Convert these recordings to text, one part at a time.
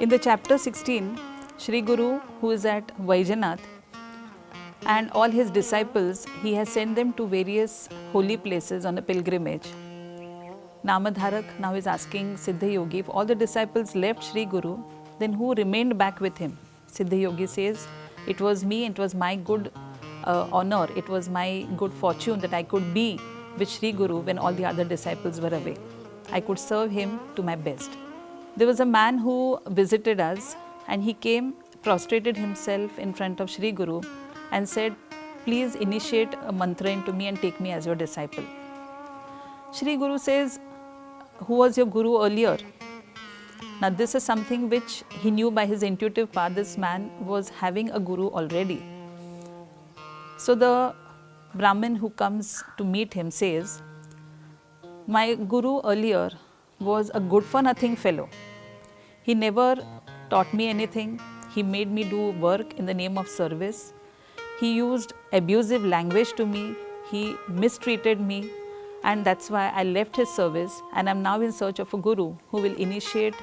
In the chapter 16, Shree Guru, who is at Vaidyanath, and all his disciples, he has sent them to various holy places on a pilgrimage. Namadharak now is asking Siddha Yogi, if all the disciples left Shree Guru, then who remained back with him? Siddha Yogi says, it was me, it was my good honor, it was my good fortune that I could be with Shree Guru when all the other disciples were away. I could serve him to my best. There was a man who visited us and he came, prostrated himself in front of Shree Guru and said, please initiate a mantra into me and take me as your disciple. Shree Guru says, who was your guru earlier? Now this is something which he knew by his intuitive path. This man was having a guru already. So the Brahmin who comes to meet him says, my guru earlier was a good for nothing fellow. He never taught me anything. He made me do work in the name of service. He used abusive language to me. He mistreated me. And that's why I left his service and I'm now in search of a guru who will initiate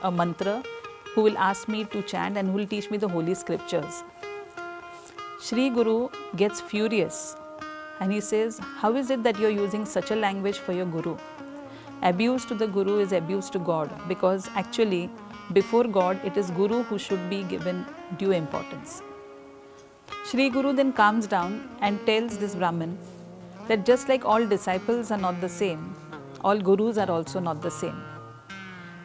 a mantra, who will ask me to chant and who will teach me the holy scriptures. Shree Guru gets furious and he says, how is it that you're using such a language for your guru? Abuse to the guru is abuse to God, because actually before God it is guru who should be given due importance. Shree Guru then calms down and tells this Brahmin that just like all disciples are not the same, all gurus are also not the same.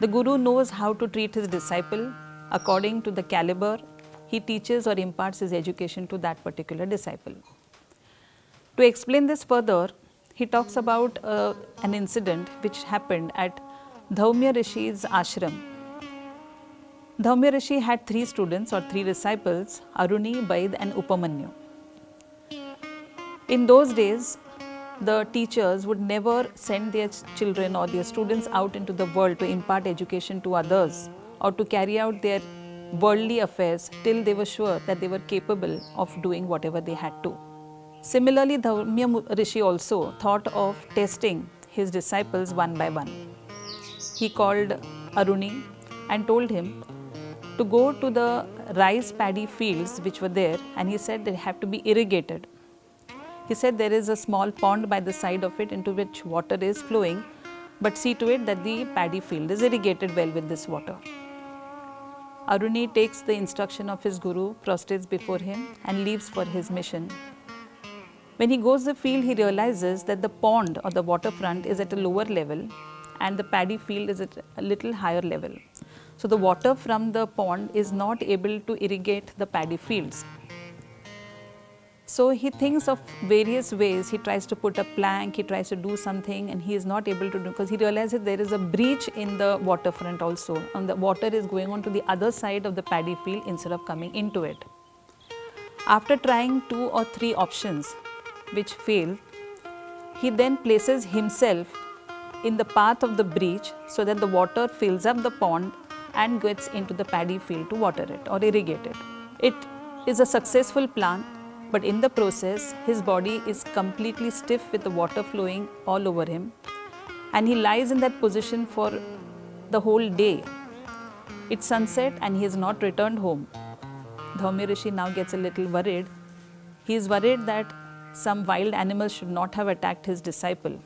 The guru knows how to treat his disciple according to the caliber he teaches or imparts his education to that particular disciple. To explain this further, he talks about an incident which happened at Dhaumya Rishi's ashram. Dhaumya Rishi had 3 students or 3 disciples, Aruni, Baid and Upamanyu. In those days, the teachers would never send their children or their students out into the world to impart education to others or to carry out their worldly affairs till they were sure that they were capable of doing whatever they had to. Similarly, Dhaumya Rishi also thought of testing his disciples one by one. He called Aruni and told him to go to the rice paddy fields which were there, and he said they have to be irrigated. He said there is a small pond by the side of it into which water is flowing, but see to it that the paddy field is irrigated well with this water. Aruni takes the instruction of his guru, prostrates before him and leaves for his mission. When he goes to the field, he realizes that the pond or the waterfront is at a lower level and the paddy field is at a little higher level. So the water from the pond is not able to irrigate the paddy fields. So he thinks of various ways. He tries to put a plank, he tries to do something, and he is not able to do, because he realizes there is a breach in the waterfront also, and the water is going on to the other side of the paddy field instead of coming into it. After trying 2 or 3 options which fail, he then places himself in the path of the breach so that the water fills up the pond and gets into the paddy field to water it or irrigate it. It is a successful plan, but in the process, his body is completely stiff with the water flowing all over him, and he lies in that position for the whole day. It's sunset and he has not returned home. Dhaumya Rishi now gets a little worried. He is worried that some wild animal should not have attacked his disciple.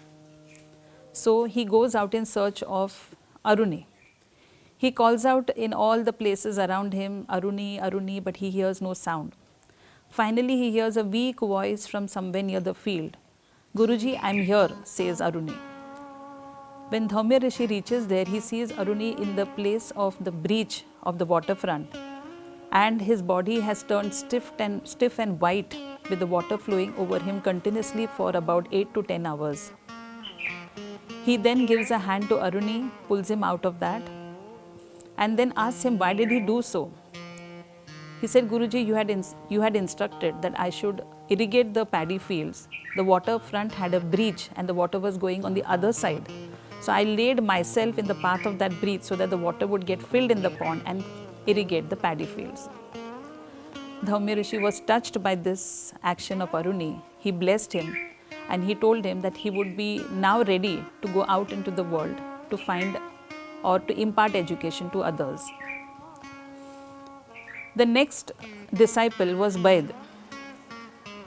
So he goes out in search of Aruni. He calls out in all the places around him, Aruni, Aruni, but he hears no sound. Finally, he hears a weak voice from somewhere near the field. Guruji, I am here, says Aruni. When Dhaumya Rishi reaches there, he sees Aruni in the place of the breach of the waterfront, and his body has turned stiff and white with the water flowing over him continuously for about 8 to 10 hours. He then gives a hand to Aruni, pulls him out of that, and then asks him, why did he do so? He said, Guruji, you had instructed that I should irrigate the paddy fields. The waterfront had a breach and the water was going on the other side. So I laid myself in the path of that breach so that the water would get filled in the pond and irrigate the paddy fields. Dhaumya Rishi was touched by this action of Aruni. He blessed him and he told him that he would be now ready to go out into the world to find or to impart education to others. The next disciple was Baid.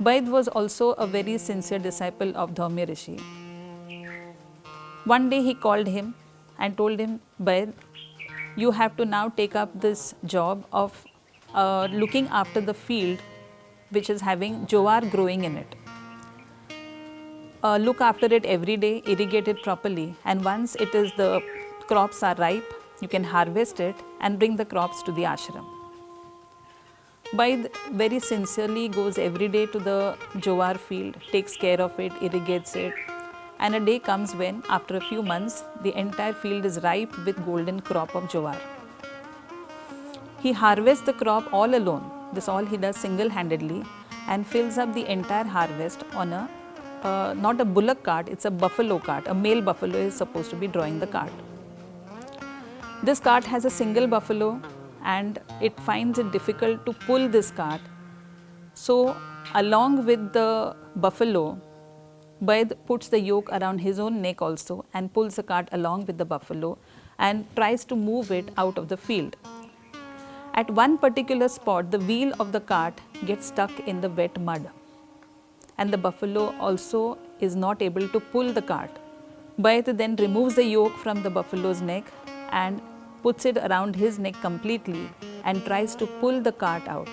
Baid was also a very sincere disciple of Dhaumya Rishi. One day he called him and told him, Baid, you have to now take up this job of looking after the field which is having jowar growing in it. Look after it every day, irrigate it properly, and once the crops are ripe, you can harvest it and bring the crops to the ashram. Baid very sincerely goes every day to the jowar field, takes care of it, irrigates it, and a day comes when, after a few months, the entire field is ripe with golden crop of jowar. He harvests the crop all alone. This all he does single-handedly and fills up the entire harvest on a not a bullock cart, it's a buffalo cart. A male buffalo is supposed to be drawing the cart. This cart has a single buffalo and it finds it difficult to pull this cart. So, along with the buffalo, Baid puts the yoke around his own neck also and pulls the cart along with the buffalo and tries to move it out of the field. At one particular spot, the wheel of the cart gets stuck in the wet mud, and the buffalo also is not able to pull the cart. Baid then removes the yoke from the buffalo's neck and puts it around his neck completely and tries to pull the cart out.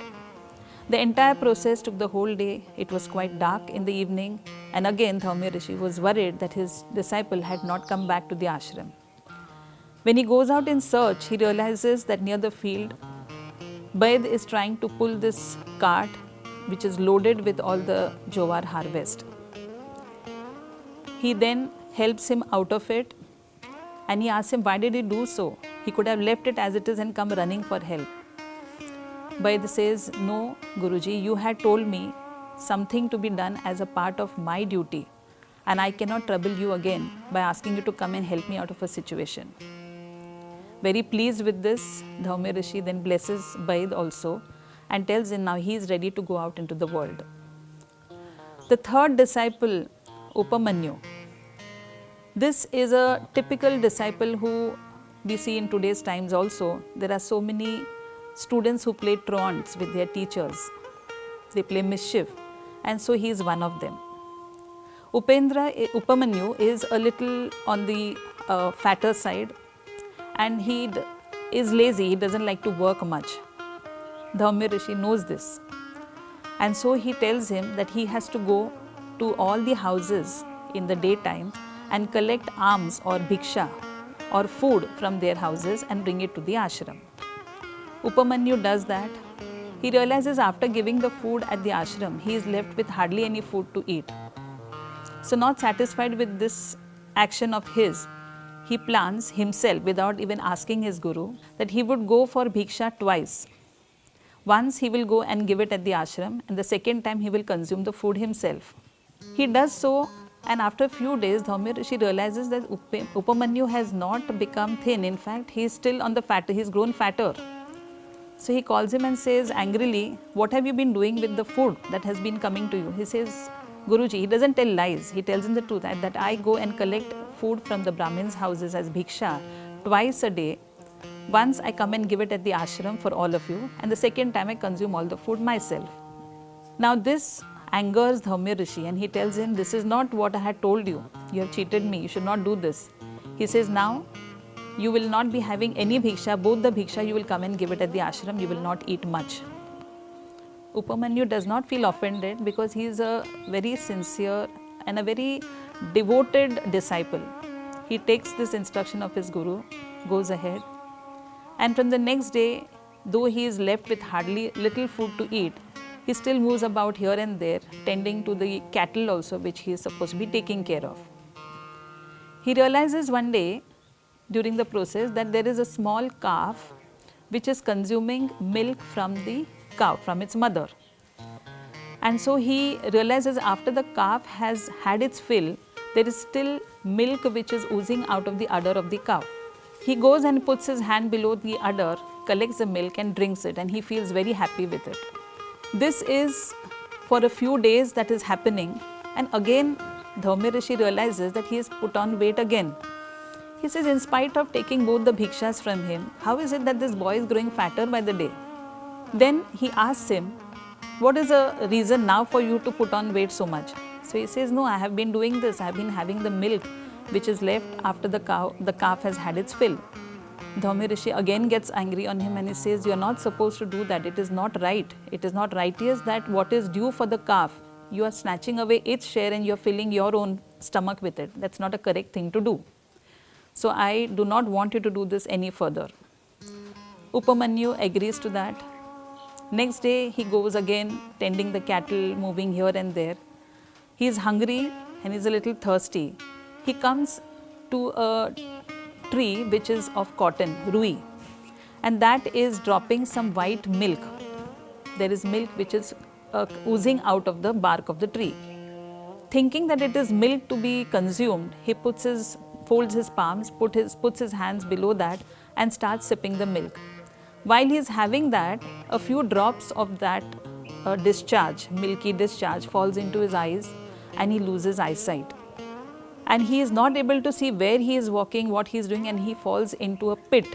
The entire process took the whole day. It was quite dark in the evening, and again Dhaumya Rishi was worried that his disciple had not come back to the ashram. When he goes out in search, he realizes that near the field, Baid is trying to pull this cart which is loaded with all the jowar harvest. He then helps him out of it and he asks him, why did he do so? He could have left it as it is and come running for help. Baid says, no Guruji, you had told me something to be done as a part of my duty, and I cannot trouble you again by asking you to come and help me out of a situation. Very pleased with this, Dhaumya Rishi then blesses Baid also and tells him now he is ready to go out into the world. The third disciple, Upamanyu. This is a typical disciple who we see in today's times also. There are so many students who play truants with their teachers. They play mischief, and so he is one of them. Upamanyu is a little on the fatter side, and he is lazy, he doesn't like to work much. Dhaumya Rishi knows this, and so he tells him that he has to go to all the houses in the daytime and collect alms or bhiksha or food from their houses and bring it to the ashram. Upamanyu does that. He realizes after giving the food at the ashram, he is left with hardly any food to eat. So not satisfied with this action of his, he plans himself, without even asking his guru, that he would go for bhiksha twice. Once he will go and give it at the ashram, and the second time he will consume the food himself. He does so, and after a few days, Dhaumya Rishi realizes that Upamanyu has not become thin. In fact, he is still on the fatter, he has grown fatter. So he calls him and says angrily, what have you been doing with the food that has been coming to you? He says, Guruji, he doesn't tell lies, he tells him the truth, that I go and collect food from the Brahmins' houses as bhiksha twice a day. Once I come and give it at the ashram for all of you, and the second time I consume all the food myself. Now this angers Dhaumya Rishi, and he tells him, this is not what I had told you. You have cheated me, you should not do this. He says, now you will not be having any bhiksha, both the bhiksha you will come and give it at the ashram, you will not eat much. Upamanyu does not feel offended because he is a very sincere and a very devoted disciple. He takes this instruction of his guru, goes ahead, and from the next day, though he is left with hardly little food to eat, he still moves about here and there, tending to the cattle also, which he is supposed to be taking care of. He realizes one day during the process that there is a small calf which is consuming milk from the cow, from its mother. And so he realizes after the calf has had its fill, there is still milk which is oozing out of the udder of the cow. He goes and puts his hand below the udder, collects the milk and drinks it, and he feels very happy with it. This is for a few days that is happening, and again Dhaumya Rishi realizes that he has put on weight again. He says, in spite of taking both the bhikshas from him, how is it that this boy is growing fatter by the day? Then he asks him, what is the reason now for you to put on weight so much? So he says, no, I have been doing this. I have been having the milk which is left after the calf has had its fill. Dhaumya Rishi again gets angry on him and he says, you are not supposed to do that. It is not right. It is not righteous that what is due for the calf, you are snatching away its share and you are filling your own stomach with it. That's not a correct thing to do. So I do not want you to do this any further. Upamanyu agrees to that. Next day he goes again tending the cattle, moving here and there. He is hungry and he is a little thirsty. He comes to a tree which is of cotton, rui, and that is dropping some white milk. There is milk which is oozing out of the bark of the tree. Thinking that it is milk to be consumed, he folds his palms, puts his hands below that and starts sipping the milk. While he is having that, a few drops of that milky discharge falls into his eyes and he loses eyesight. And he is not able to see where he is walking, what he is doing, and he falls into a pit.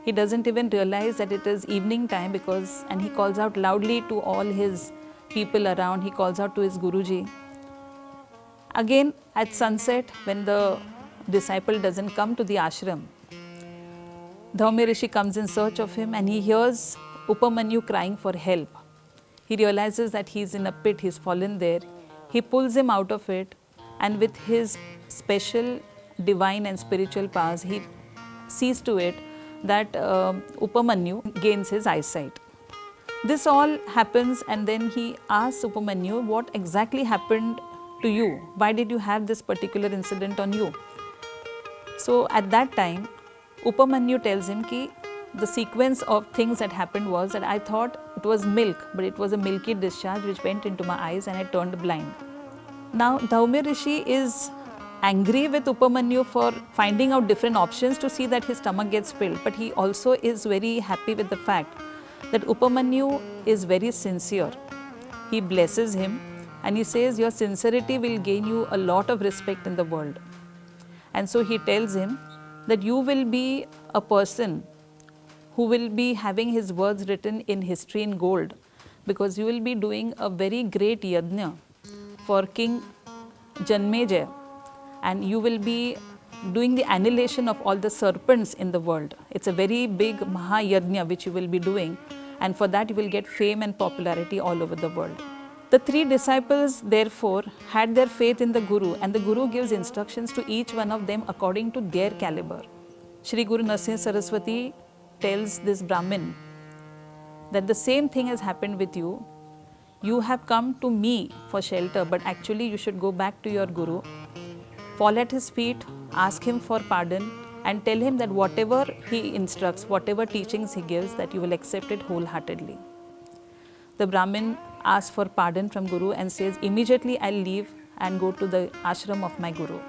He doesn't even realize that it is evening time and he calls out loudly to all his people around. He calls out to his Guruji. Again, at sunset, when the disciple doesn't come to the ashram, Dhaumya Rishi comes in search of him and he hears Upamanyu crying for help. He realizes that he is in a pit, he has fallen there. He pulls him out of it, and with his special divine and spiritual powers, he sees to it that Upamanyu gains his eyesight. This all happens, and then he asks Upamanyu, what exactly happened to you? Why did you have this particular incident on you? So at that time, Upamanyu tells him that the sequence of things that happened was that I thought it was milk, but it was a milky discharge which went into my eyes and I turned blind. Now, Dhaumya Rishi is angry with Upamanyu for finding out different options to see that his stomach gets filled, but he also is very happy with the fact that Upamanyu is very sincere. He blesses him and he says, your sincerity will gain you a lot of respect in the world. And so he tells him that you will be a person who will be having his words written in history in gold, because you will be doing a very great yajna for King Janmejaya, and you will be doing the annihilation of all the serpents in the world. It's a very big Mahayajna which you will be doing, and for that you will get fame and popularity all over the world. The three disciples therefore had their faith in the Guru, and the Guru gives instructions to each one of them according to their caliber. Shree Guru Narration Saraswati tells this Brahmin that the same thing has happened with you. You have come to me for shelter, but actually you should go back to your Guru, fall at his feet, ask him for pardon, and tell him that whatever he instructs, whatever teachings he gives, that you will accept it wholeheartedly. The Brahmin asks for pardon from Guru and says, immediately I'll leave and go to the ashram of my Guru.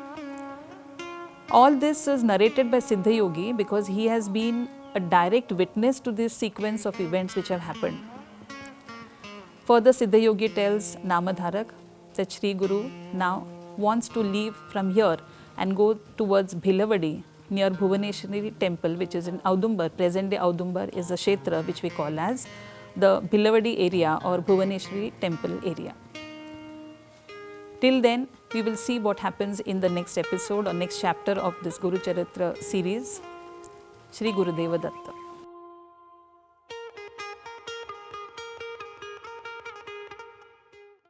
All this is narrated by Siddha Yogi because he has been a direct witness to this sequence of events which have happened. Further, Siddha Yogi tells Namadharak that Shree Guru now wants to leave from here and go towards Bhilavadi near Bhuvaneshwari temple, which is in Audumbar. Present day Audumbar is a kshetra which we call as the Bhilavadi area or Bhuvaneshwari temple area. Till then, we will see what happens in the next episode or next chapter of this Guru Charitra series. Shri Gurudeva Datta.